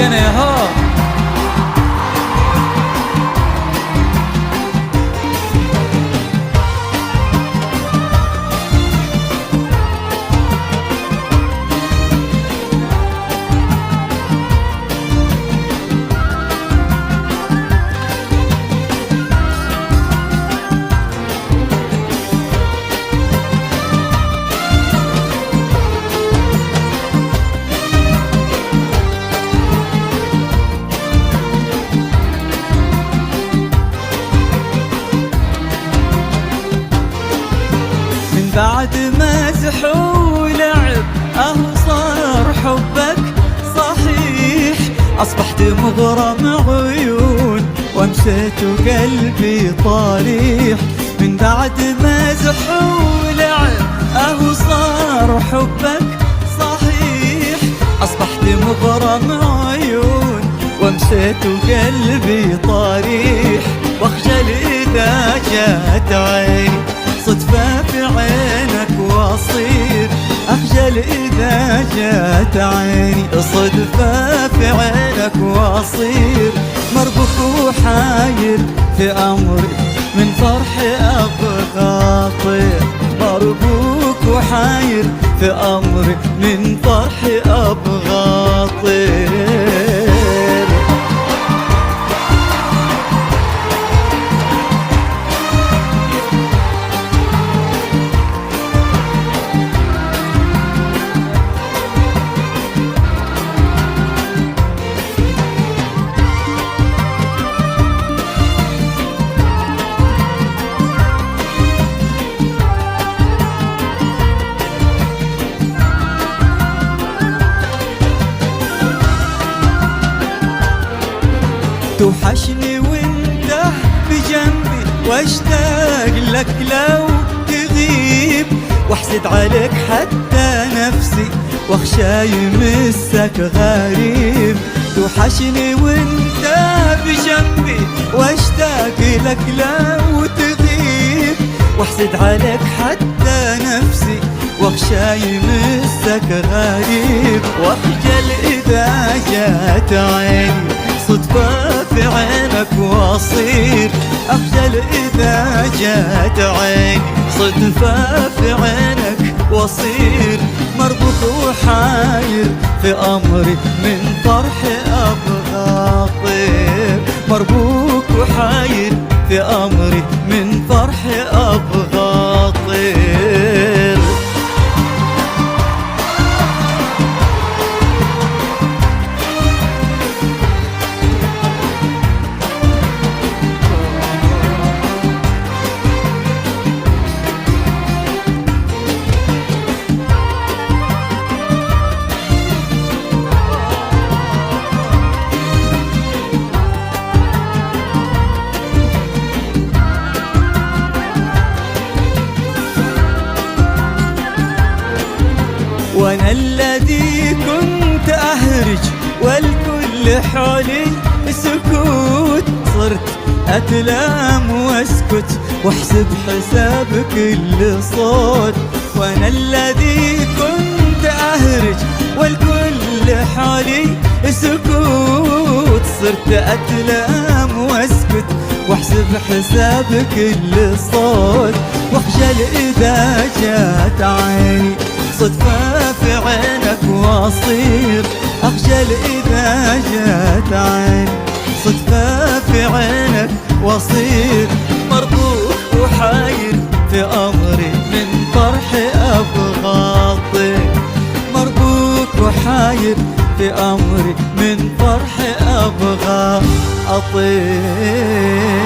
انا يا هو. بعد مزح ولعب صار حبك صحيح، أصبحت مغرم عيون وامسيت وقلبي طريح. من بعد مزح ولعب صار حبك صحيح، أصبحت مغرم عيون وامسيت وقلبي طريح. واخجل إذا جات عيني صدفة في عينك واصير، أخجل إذا جات عيني صدفة في عينك واصير. مربوك وحاير في أمري من فرحي أبغى طير، مربوك وحاير في أمري من فرحي أبغى طير. توحشني وانت بجنبي واشتاق لك لو تغيب، واحسد عليك حتى نفسي واخشى يمسك غريب. توحشني وانت بجنبي واشتاق لك لو تغيب، واحسد عليك حتى نفسي واخشى يمسك غريب. واخجل اذا جات عيني صدفة في عينك واصير، أخجل إذا جات عيني صدفة في عينك واصير. مربوط وحاير في أمري من فرحي أبغى طير، مربوط وحاير في أمري من فرحي أبغى طير. وانا الذي كنت اهرج والكل حولي سكوت، صرت اتلام واسكت واحسب حساب كل صوت. وانا الذي كنت اهرج والكل حولي سكوت، صرت اتلام واسكت واحسب حساب كل صوت. واخجل اذا جات عيني صدفة في عينك واصير، أخجل إذا جات عيني صدفة في عينك واصير. مربوك وحاير في أمري من فرحي أبغى طير، مربوك وحاير في أمري من فرحي أبغى أطير.